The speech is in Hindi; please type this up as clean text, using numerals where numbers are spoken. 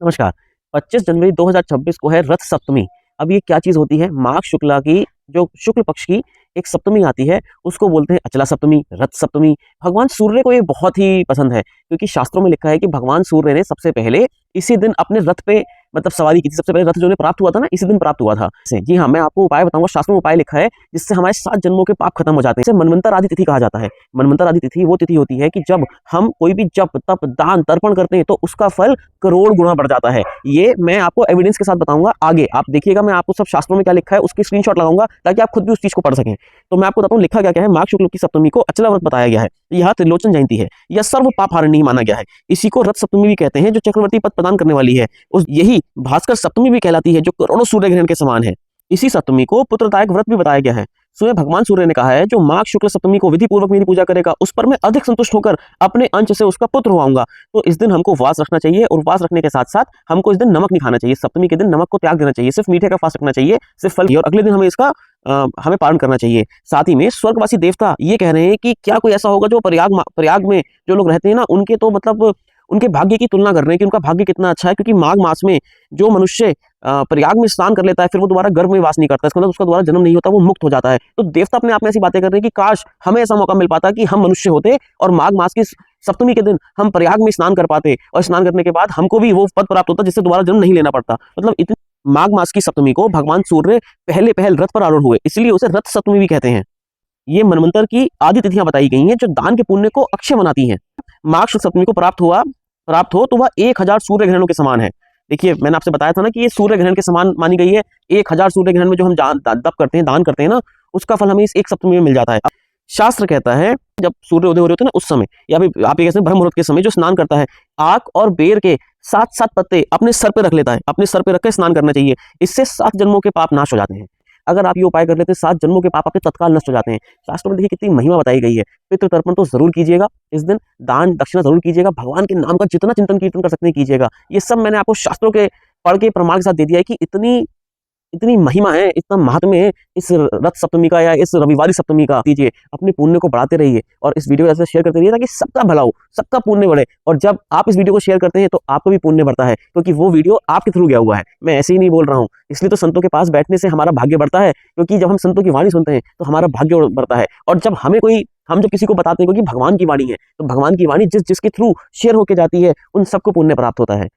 नमस्कार। 25 जनवरी 2026 को है रथ सप्तमी। अब ये क्या चीज़ होती है? माघ शुक्ला की जो शुक्ल पक्ष की एक सप्तमी आती है, उसको बोलते हैं अचला सप्तमी, रथ सप्तमी। भगवान सूर्य को ये बहुत ही पसंद है, क्योंकि शास्त्रों में लिखा है कि भगवान सूर्य ने सबसे पहले इसी दिन अपने रथ पे मतलब सवारी की थी। सबसे पहले रथ जो उन्हें प्राप्त हुआ था ना, इसी दिन प्राप्त हुआ था। जी हाँ, मैं आपको उपाय बताऊंगा। शास्त्रों में उपाय लिखा है जिससे हमारे 7 जन्मों के पाप खत्म हो जाते हैं। इसे मनवंतर आदि तिथि कहा जाता है। मनवंतर आदि तिथि वो तिथि होती है कि जब हम कोई भी जप, तप, दान, तर्पण करते हैं तो उसका फल करोड़ गुना बढ़ जाता है। ये मैं आपको एविडेंस के साथ बताऊंगा आगे। आप देखिएगा, मैं आपको सब शास्त्रों में क्या लिखा है उसकी स्क्रीनशॉट लगाऊंगा, ताकि आप खुद भी उस चीज को पढ़ सकें। तो मैं आपको बताता हूँ लिखा क्या है। माघ शुक्ल की सप्तमी को अचला व्रत बताया गया है। यह त्रिलोचन जयंती है। यह सर्व पाप हारिणी माना गया है। इसी को रथ सप्तमी भी कहते हैं, जो चक्रवर्ती पद प्रदान करने वाली है। उस यही भास्कर सप्तमी भी कहलाती है, जो करोड़ों सूर्य ग्रहण के समान है। इसी सप्तमी को पुत्रदायक व्रत भी बताया गया है। स्वयं भगवान सूर्य ने कहा है, जो माघ शुक्ल सप्तमी को विधि पूर्वक मेरी पूजा करेगा, उस पर मैं अधिक संतुष्ट होकर अपने अंश से उसका पुत्र हुआऊंगा। तो इस दिन हमको उपवास रखना चाहिए, और उपवास रखने के साथ साथ हमको इस दिन नमक नहीं खाना चाहिए। सप्तमी के दिन नमक को त्याग देना चाहिए, सिर्फ मीठे का फास्ट रखना चाहिए, सिर्फ फल। और अगले दिन हमें इसका हमें पालन करना चाहिए। साथ ही में स्वर्गवासी देवता ये कह रहे हैं कि क्या कोई ऐसा होगा जो प्रयाग में जो लोग रहते हैं ना, उनके तो मतलब उनके भाग्य की तुलना कर रहे हैं कि उनका भाग्य कितना अच्छा है। क्योंकि माघ मास में जो मनुष्य प्रयाग में स्नान कर लेता है, फिर वो दोबारा गर्भ में वास नहीं करता, इसका मतलब उसका दोबारा जन्म नहीं होता, वो मुक्त हो जाता है। तो देवता अपने आप में ऐसी बातें कर रहे हैं कि काश हमें ऐसा मौका मिल पाता कि हम मनुष्य होते और माघ मास की सप्तमी के दिन हम प्रयाग में स्नान कर पाते, और स्नान करने के बाद हमको भी वो पद प्राप्त होता जिससे दोबारा जन्म नहीं लेना पड़ता। मतलब इतनी माघ मास की सप्तमी को भगवान सूर्य पहल रथ पर आरूढ़ हुए, इसलिए उसे रथ सप्तमी भी कहते हैं। ये मनवंतर की आदि तिथियां बताई गई हैं, जो दान के पुण्य को अक्षय बनाती हैं। माघ शुक्ल सप्तमी को प्राप्त हो तो वह 1000 सूर्य ग्रहणों के समान है। देखिए, मैंने आपसे बताया था ना कि ये सूर्य ग्रहण के समान मानी गई है। 1000 सूर्य ग्रहण में जो हम दप करते हैं, दान करते हैं ना, उसका फल हमें इस एक सप्तमी में मिल जाता है। शास्त्र कहता है, जब सूर्य उदय हो रहे होते हैं ना, उस समय, या फिर आप ये कहते हैं ब्रह्म मुहूर्त के समय, जो स्नान करता है, आक और बेर के 7-7 पत्ते अपने सर पे रख लेता है। अपने सर पे रख के स्नान करना चाहिए। इससे 7 जन्मों के पाप नाश हो जाते हैं। अगर आप ये उपाय कर लेते हैं, 7 जन्मों के पाप आपके तत्काल नष्ट हो जाते हैं। शास्त्रों में देखिए कितनी महिमा बताई गई है। पितृ तर्पण तो जरूर कीजिएगा इस दिन, दान दक्षिणा जरूर कीजिएगा, भगवान के नाम का जितना चिंतन कीर्तन कर सकते हैं कीजिएगा। ये सब मैंने आपको शास्त्रों के पढ़ के प्रमाण के साथ दे दिया है कि इतनी इतनी महिमा है, इतना महात्म्य है इस रथ सप्तमी का या इस रविवारी सप्तमी का। दीजिए, अपने पुण्य को बढ़ाते रहिए और इस वीडियो को ऐसे शेयर करते रहिए, ताकि सबका भला हो, सबका पुण्य बढ़े। और जब आप इस वीडियो को शेयर करते हैं तो आपको भी पुण्य बढ़ता है, क्योंकि वो वीडियो आपके थ्रू गया हुआ है। मैं ऐसे ही नहीं बोल रहा हूँ। इसलिए तो संतों के पास बैठने से हमारा भाग्य बढ़ता है, क्योंकि जब हम संतों की वाणी सुनते हैं तो हमारा भाग्य बढ़ता है। और जब हम जब किसी को बताते हैं, क्योंकि भगवान की वाणी है, तो भगवान की वाणी जिसके थ्रू शेयर होकर जाती है, उन सबको पुण्य प्राप्त होता है।